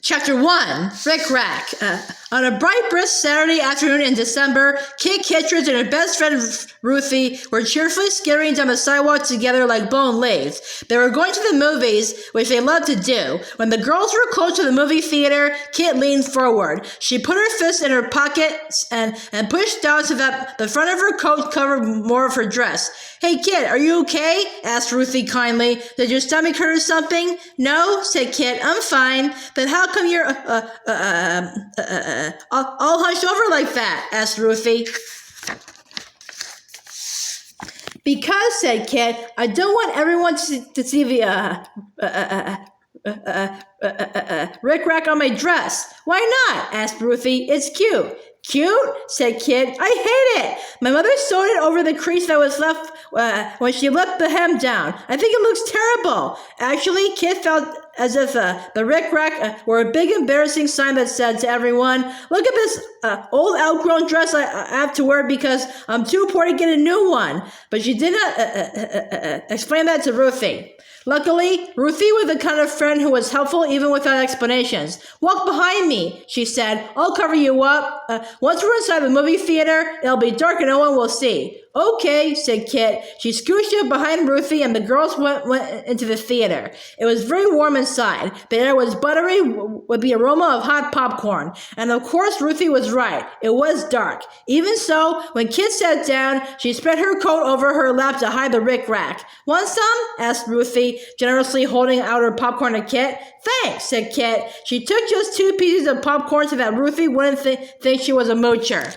Chapter 1, Rickrack. On a bright, brisk Saturday afternoon in December, Kit, Kittredges, and her best friend Ruthie were cheerfully skittering down the sidewalk together like blown leaves. They were going to the movies, which they loved to do. When the girls were close to the movie theater, Kit leaned forward. She put her fist in her pocket and pushed down so that the front of her coat covered more of her dress. "Hey, Kit, are you okay?" asked Ruthie kindly. "Did your stomach hurt or something?" "No," said Kit, "I'm fine." "Then how come you're, all hunched over like that?" asked Ruthie. "Because," said Kit, "I don't want everyone to see the, rickrack on my dress." "Why not?" asked Ruthie. "It's cute." "Cute?" said Kit. "I hate it. My mother sewed it over the crease that was left when she let the hem down. I think it looks terrible." Actually, Kit felt as if the rickrack were a big embarrassing sign that said to everyone, "Look at this old outgrown dress I have to wear because I'm too poor to get a new one." But she did not explain that to Ruthie. Luckily, Ruthie was the kind of friend who was helpful even without explanations. "Walk behind me," she said. "I'll cover you up. Once we're inside the movie theater, it'll be dark and no one will see." "Okay," said Kit. She scooched up behind Ruthie and the girls went into the theater. It was very warm inside. The air was buttery with the aroma of hot popcorn. And of course, Ruthie was right. It was dark. Even so, when Kit sat down, she spread her coat over her lap to hide the rickrack. "Want some?" asked Ruthie, generously holding out her popcorn to Kit. "Thanks," said Kit. She took just 2 pieces of popcorn so that Ruthie wouldn't think she was a moocher.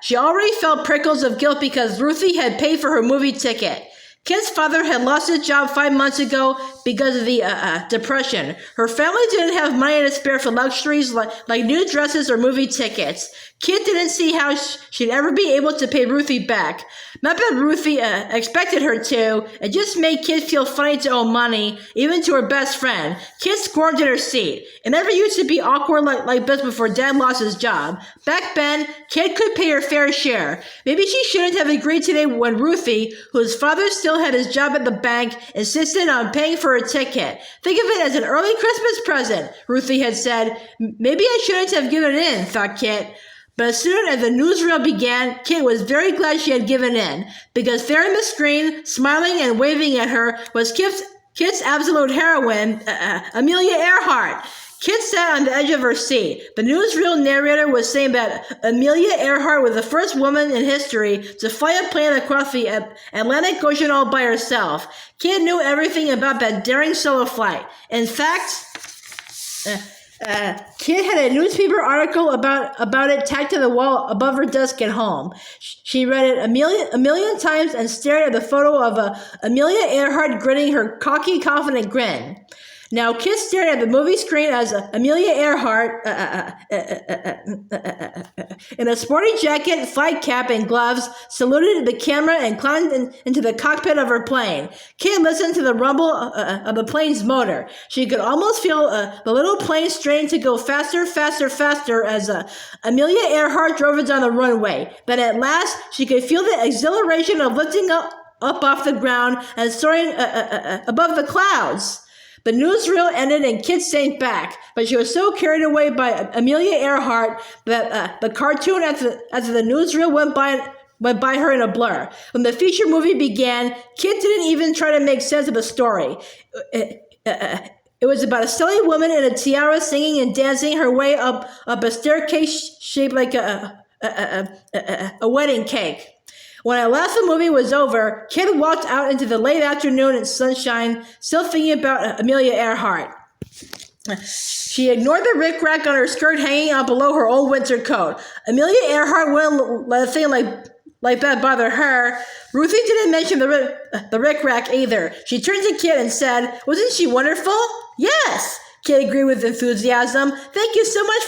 She already felt prickles of guilt because Ruthie had paid for her movie ticket. Kit's father had lost his job 5 months ago because of the depression. Her family didn't have money to spare for luxuries like new dresses or movie tickets. Kit didn't see how she'd ever be able to pay Ruthie back. Not that Ruthie expected her to. It just made Kit feel funny to owe money, even to her best friend. Kit squirmed in her seat. It never used to be awkward like this before Dad lost his job. Back then, Kit could pay her fair share. Maybe she shouldn't have agreed today when Ruthie, whose father still had his job at the bank, insisted on paying for her ticket. "Think of it as an early Christmas present," Ruthie had said. "Maybe I shouldn't have given in," thought Kit. But as soon as the newsreel began, Kit was very glad she had given in, because there on the screen, smiling and waving at her, was Kit's absolute heroine, Amelia Earhart. Kit sat on the edge of her seat. The newsreel narrator was saying that Amelia Earhart was the first woman in history to fly a plane across the Atlantic Ocean all by herself. Kit knew everything about that daring solo flight. In fact, Kit had a newspaper article about it tacked to the wall above her desk at home. She read it a million times and stared at the photo of Amelia Earhart grinning her cocky, confident grin. Now, Kit stared at the movie screen as Amelia Earhart, in a sporty jacket, flight cap, and gloves, saluted the camera and climbed into the cockpit of her plane. Kit listened to the rumble of the plane's motor. She could almost feel the little plane straining to go faster, faster, faster as Amelia Earhart drove it down the runway. But at last, she could feel the exhilaration of lifting up off the ground and soaring above the clouds. The newsreel ended and Kit sank back, but she was so carried away by Amelia Earhart that the cartoon as the newsreel went by her in a blur. When the feature movie began, Kit didn't even try to make sense of the story. It was about a silly woman in a tiara singing and dancing her way up a staircase shaped like a wedding cake. When at last the movie was over, Kit walked out into the late afternoon and sunshine, still thinking about Amelia Earhart. She ignored the rickrack on her skirt hanging out below her old winter coat. Amelia Earhart wouldn't let a thing like that bother her. Ruthie didn't mention the rickrack either. She turned to Kit and said, "Wasn't she wonderful?" "Yes," Kit agreed with enthusiasm. "Thank you so much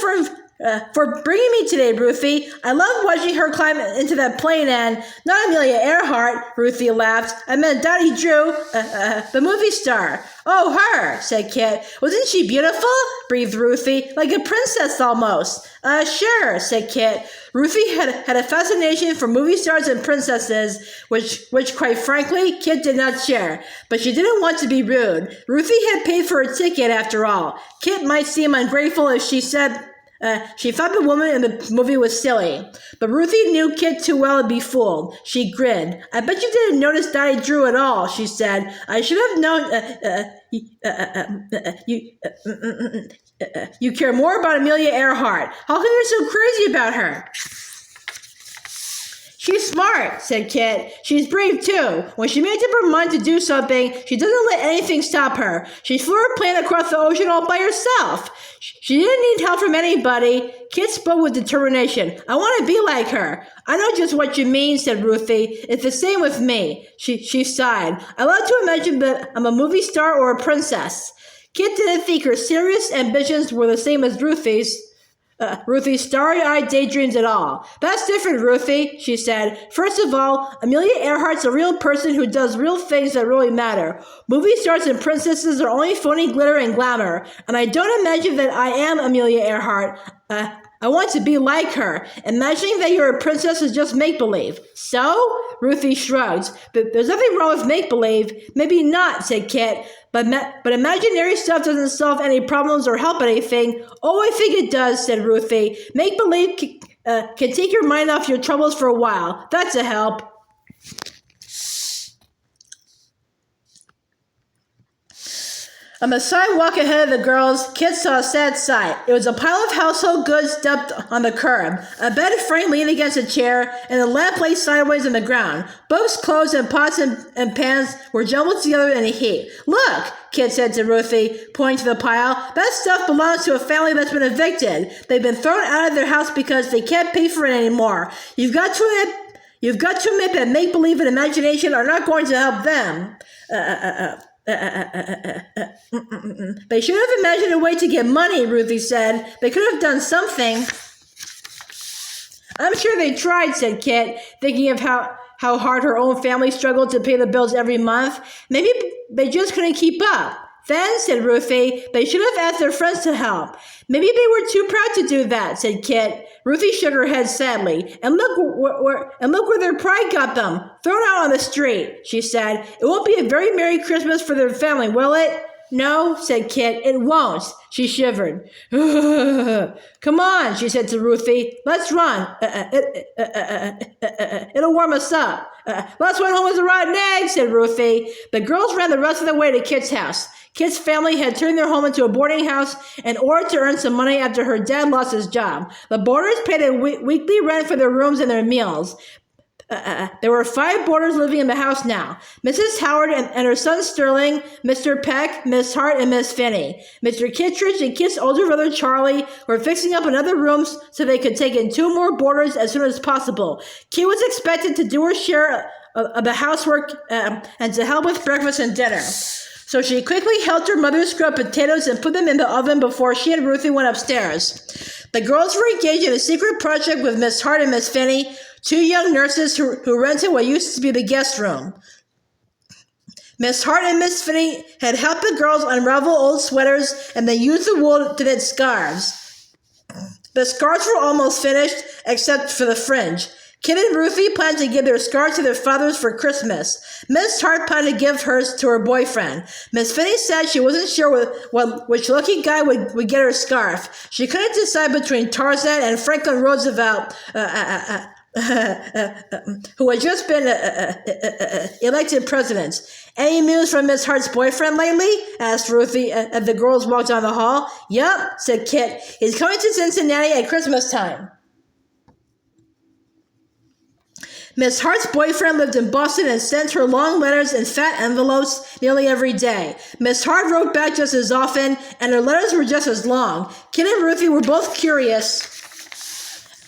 for bringing me today, Ruthie. I love watching her climb into that plane and not Amelia Earhart, Ruthie laughed. I meant Dottie Drew, the movie star. Oh, her, said Kit. Wasn't she beautiful? Breathed Ruthie. Like a princess almost. Sure, said Kit. Ruthie had a fascination for movie stars and princesses, which quite frankly, Kit did not share. But she didn't want to be rude. Ruthie had paid for a ticket after all. Kit might seem ungrateful if she said she thought the woman in the movie was silly. But Ruthie knew Kit too well to be fooled. She grinned. I bet you didn't notice Dottie Drew at all, she said. I should have known you care more about Amelia Earhart. How come you're so crazy about her? She's smart, said Kit. She's brave, too. When she makes up her mind to do something, she doesn't let anything stop her. She flew her plane across the ocean all by herself. She didn't need help from anybody. Kit spoke with determination. I want to be like her. I know just what you mean, said Ruthie. It's the same with me. She sighed. I love to imagine that I'm a movie star or a princess. Kit didn't think her serious ambitions were the same as Ruthie's starry-eyed daydreams at all. That's different, Ruthie, she said. First of all, Amelia Earhart's a real person who does real things that really matter. Movie stars and princesses are only phony glitter and glamour, and I don't imagine that I am Amelia Earhart. I want to be like her. Imagining that you're a princess is just make-believe. So? Ruthie shrugged. But there's nothing wrong with make-believe. Maybe not, said Kit. But imaginary stuff doesn't solve any problems or help anything. Oh, I think it does, said Ruthie. Make-believe can take your mind off your troubles for a while. That's a help. On the sidewalk ahead of the girls, Kit saw a sad sight. It was a pile of household goods dumped on the curb. A bed frame leaned against a chair, and a lamp lay sideways on the ground. Books, clothes, and pots and pans were jumbled together in a heap. Look, Kit said to Ruthie, pointing to the pile. That stuff belongs to a family that's been evicted. They've been thrown out of their house because they can't pay for it anymore. You've got to admit that make-believe and imagination are not going to help them. They should have imagined a way to get money, Ruthie said. They could have done something. I'm sure they tried, said Kit, thinking of how hard her own family struggled to pay the bills every month. Maybe they just couldn't keep up. Then, said Ruthie, they should have asked their friends to help. Maybe they were too proud to do that, said Kit. Ruthie shook her head sadly. And look where their pride got them. Thrown out on the street, she said. It won't be a very Merry Christmas for their family, will it? No, said Kit. It won't. She shivered. Come on, she said to Ruthie. Let's run. It'll warm us up. Let's run home with a rotten egg, said Ruthie. The girls ran the rest of the way to Kit's house. Kit's family had turned their home into a boarding house in order to earn some money after her dad lost his job. The boarders paid a weekly rent for their rooms and their meals. There were 5 boarders living in the house now. Mrs. Howard and her son Sterling, Mr. Peck, Miss Hart, and Miss Finney. Mr. Kittredge and Kit's older brother Charlie were fixing up another room so they could take in 2 more boarders as soon as possible. Kit was expected to do her share of the housework and to help with breakfast and dinner. So she quickly helped her mother scrub potatoes and put them in the oven before she and Ruthie went upstairs. The girls were engaged in a secret project with Miss Hart and Miss Finney, 2 young nurses who rented what used to be the guest room. Miss Hart and Miss Finney had helped the girls unravel old sweaters and then used the wool to knit scarves. The scarves were almost finished, except for the fringe. Kit and Ruthie planned to give their scarves to their fathers for Christmas. Miss Hart planned to give hers to her boyfriend. Miss Finney said she wasn't sure which lucky guy would get her scarf. She couldn't decide between Tarzan and Franklin Roosevelt, who had just been elected president. Any news from Miss Hart's boyfriend lately? Asked Ruthie as the girls walked down the hall. Yup, said Kit. He's coming to Cincinnati at Christmas time. Miss Hart's boyfriend lived in Boston and sent her long letters in fat envelopes nearly every day. Miss Hart wrote back just as often, and her letters were just as long. Kit and Ruthie were both curious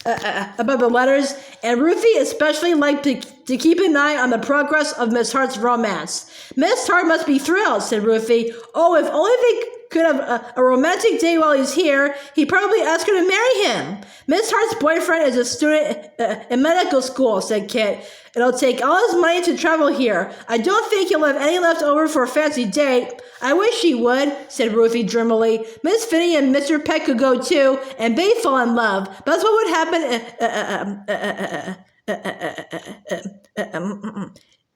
about the letters, and Ruthie especially liked to keep an eye on the progress of Miss Hart's romance. Miss Hart must be thrilled, said Ruthie. Oh, if only could have a romantic day while he's here, he'd probably ask her to marry him. Miss Hart's boyfriend is a student in medical school, said Kit. It'll take all his money to travel here. I don't think he'll have any left over for a fancy date. I wish he would, said Ruthie dreamily. Miss Finney and Mr. Peck could go too, and they'd fall in love. That's what would happen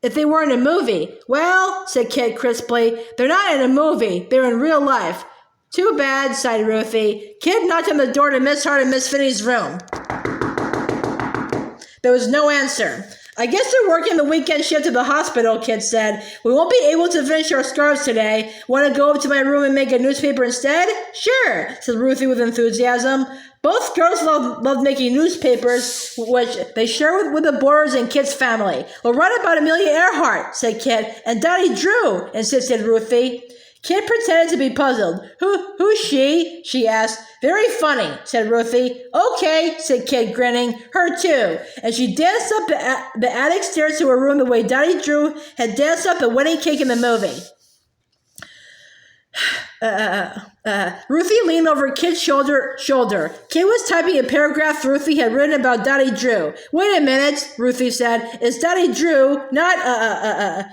if they were in a movie. Well, said Kit crisply, they're not in a movie. They're in real life. Too bad, sighed Ruthie. Kit knocked on the door to Miss Hart and Miss Finney's room. There was no answer. I guess they're working the weekend shift at the hospital, Kit said. We won't be able to finish our scarves today. Want to go up to my room and make a newspaper instead? Sure, said Ruthie with enthusiasm. Both girls love making newspapers, which they share with the Boarders and Kit's family. We'll write about Amelia Earhart, said Kit. And Dottie Drew, insisted Ruthie. Kit pretended to be puzzled. Who's she? She asked. Very funny, said Ruthie. Okay, said Kit, grinning. Her too. And she danced up the attic stairs to her room the way Dottie Drew had danced up the wedding cake in the movie. Ruthie leaned over Kit's shoulder. Kit was typing a paragraph Ruthie had written about Dottie Drew. Wait a minute, Ruthie said. It's Dottie Drew, not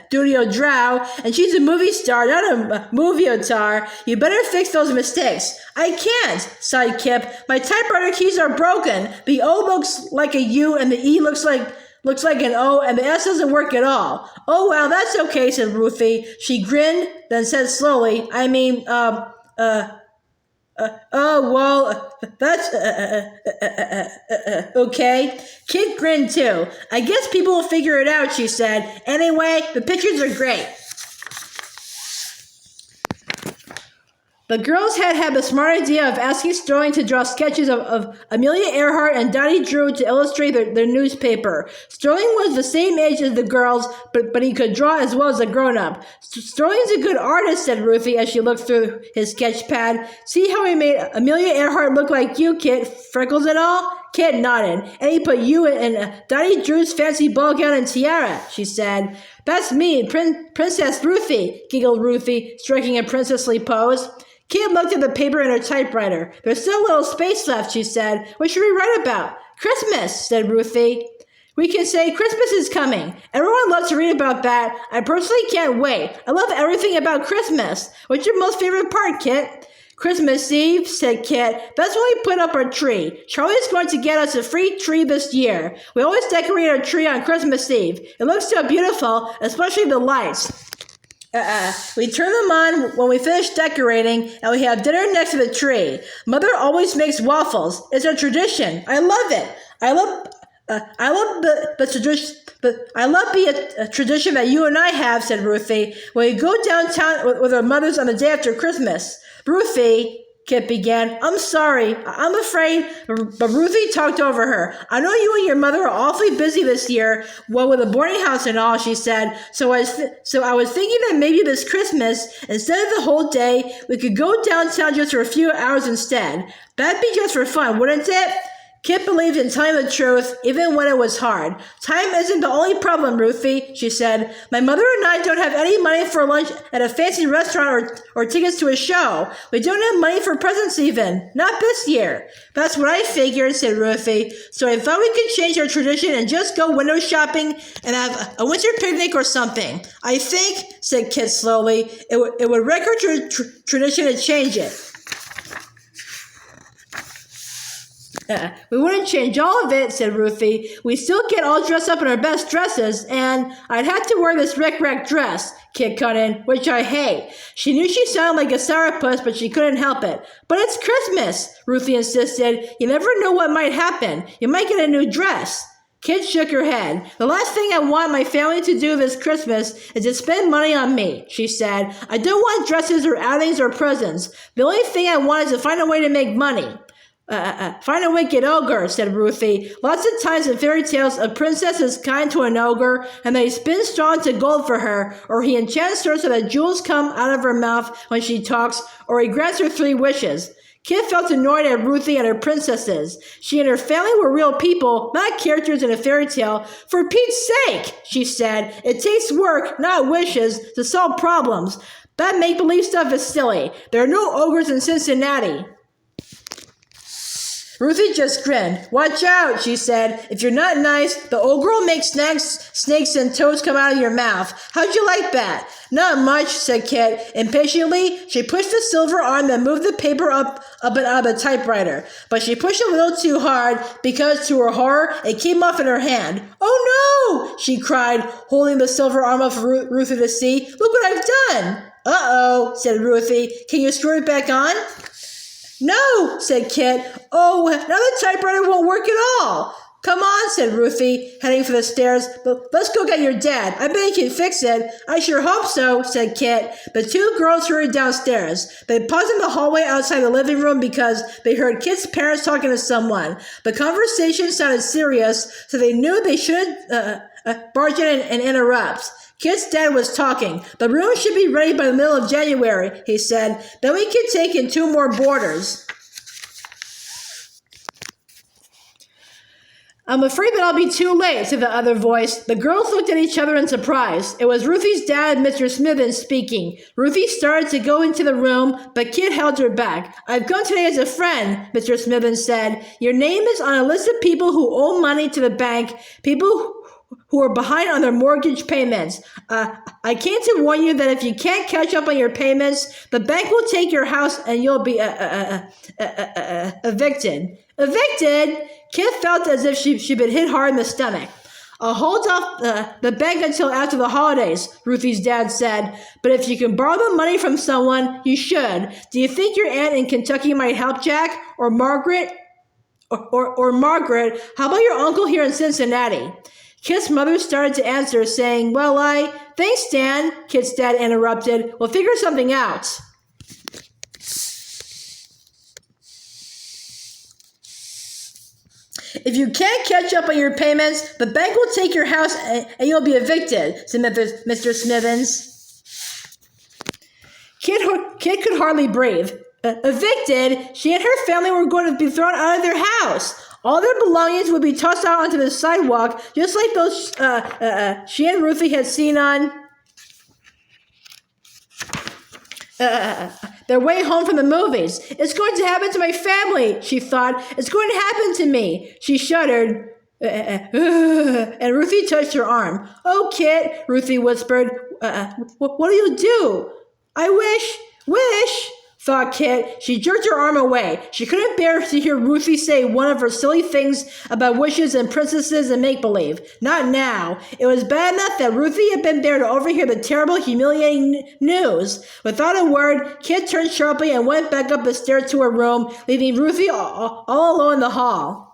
Studio Drow, and she's a movie star, not a movie-otar. You better fix those mistakes. I can't, sighed Kip. My typewriter keys are broken. The O looks like a U, and the E looks like an O, and the S doesn't work at all. Oh, well, that's okay, said Ruthie. She grinned, then said slowly, that's okay. Kit grinned too. I guess people will figure it out, she said. Anyway, the pictures are great. The girls had the smart idea of asking Sterling to draw sketches of Amelia Earhart and Dottie Drew to illustrate their newspaper. Sterling was the same age as the girls, but he could draw as well as a grown-up. Sterling's a good artist, said Ruthie as she looked through his sketch pad. See how he made Amelia Earhart look like you, Kit? Freckles and all? Kit nodded. And he put you in Dottie Drew's fancy ball gown and tiara, she said. That's me, Princess Ruthie, giggled Ruthie, striking a princessly pose. Kit looked at the paper in her typewriter. There's still a little space left, she said. What should we write about? Christmas, said Ruthie. We can say Christmas is coming. Everyone loves to read about that. I personally can't wait. I love everything about Christmas. What's your most favorite part, Kit? Christmas Eve, said Kit. That's when we put up our tree. Charlie's going to get us a free tree this year. We always decorate our tree on Christmas Eve. It looks so beautiful, especially the lights. We turn them on when we finish decorating, and we have dinner next to the tree. Mother always makes waffles. It's a tradition. I love it. I love the tradition. But I love the tradition that you and I have, said Ruthie, when we go downtown with our mothers on the day after Christmas. Ruthie, Kit began. I'm sorry. I'm afraid, but Ruthie talked over her. I know you and your mother are awfully busy this year, with the boarding house and all, she said. So I was thinking that maybe this Christmas, instead of the whole day, we could go downtown just for a few hours instead. That'd be just for fun, wouldn't it? Kit believed in telling the truth, even when it was hard. Time isn't the only problem, Ruthie, she said. My mother and I don't have any money for lunch at a fancy restaurant or tickets to a show. We don't have money for presents even. Not this year. That's what I figured, said Ruthie. So I thought we could change our tradition and just go window shopping and have a winter picnic or something. I think, said Kit slowly, it would wreck our tradition to change it. We wouldn't change all of it, said Ruthie. We still get all dressed up in our best dresses, and I'd have to wear this Rickrack dress, Kit cut in, which I hate. She knew she sounded like a sourpuss, but she couldn't help it. But it's Christmas, Ruthie insisted. You never know what might happen. You might get a new dress. Kit shook her head. The last thing I want my family to do this Christmas is to spend money on me, she said. I don't want dresses or outings or presents. The only thing I want is to find a way to make money. Find a wicked ogre, said Ruthie. Lots of times in fairy tales, a princess is kind to an ogre, and they spin straw into gold for her, or he enchants her so that jewels come out of her mouth when she talks, or he grants her 3 wishes. Kit felt annoyed at Ruthie and her princesses. She and her family were real people, not characters in a fairy tale. For Pete's sake, she said, it takes work, not wishes, to solve problems. That make-believe stuff is silly. There are no ogres in Cincinnati. Ruthie just grinned. Watch out, she said. If you're not nice, the ogre will make snakes and toads come out of your mouth. How'd you like that? Not much, said Kit. Impatiently, she pushed the silver arm and moved the paper up and out of the typewriter. But she pushed a little too hard because, to her horror, it came off in her hand. Oh no, she cried, holding the silver arm up for Ruthie to see. Look what I've done. Uh-oh, said Ruthie. Can you screw it back on? No, said Kit. Oh, now the typewriter won't work at all. Come on, said Ruthie, heading for the stairs. But let's go get your dad. I bet he can fix it. I sure hope so, said Kit. The two girls hurried downstairs. They paused in the hallway outside the living room because they heard Kit's parents talking to someone. The conversation sounded serious, so they knew they shouldn't barge in and interrupt. Kit's dad was talking. The room should be ready by the middle of January, he said. Then we can take in 2 more boarders. I'm afraid that I'll be too late, said the other voice. The girls looked at each other in surprise. It was Ruthie's dad, Mr. Smithens, speaking. Ruthie started to go into the room, but Kit held her back. I've come today as a friend, Mr. Smithens said. Your name is on a list of people who owe money to the bank, people who are behind on their mortgage payments. I came to warn you that if you can't catch up on your payments, the bank will take your house and you'll be evicted. Evicted? Kit felt as if she'd been hit hard in the stomach. I'll hold off the bank until after the holidays, Ruthie's dad said. But if you can borrow the money from someone, you should. Do you think your aunt in Kentucky might help, Jack? Or Margaret? Or Margaret? How about your uncle here in Cincinnati? Kit's mother started to answer, saying, Thanks, Dan, Kit's dad interrupted. We'll figure something out. If you can't catch up on your payments, the bank will take your house and you'll be evicted, said Mr. Smithens. Kit could hardly breathe. Evicted? She and her family were going to be thrown out of their house. All their belongings would be tossed out onto the sidewalk, just like those she and Ruthie had seen on their way home from the movies. It's going to happen to my family, she thought. It's going to happen to me. She shuddered. And Ruthie touched her arm. Oh, Kit, Ruthie whispered. What do you do? I wish, thought Kit. She jerked her arm away. She couldn't bear to hear Ruthie say one of her silly things about wishes and princesses and make-believe. Not now. It was bad enough that Ruthie had been there to overhear the terrible, humiliating news. Without a word, Kit turned sharply and went back up the stairs to her room, leaving Ruthie all alone in the hall.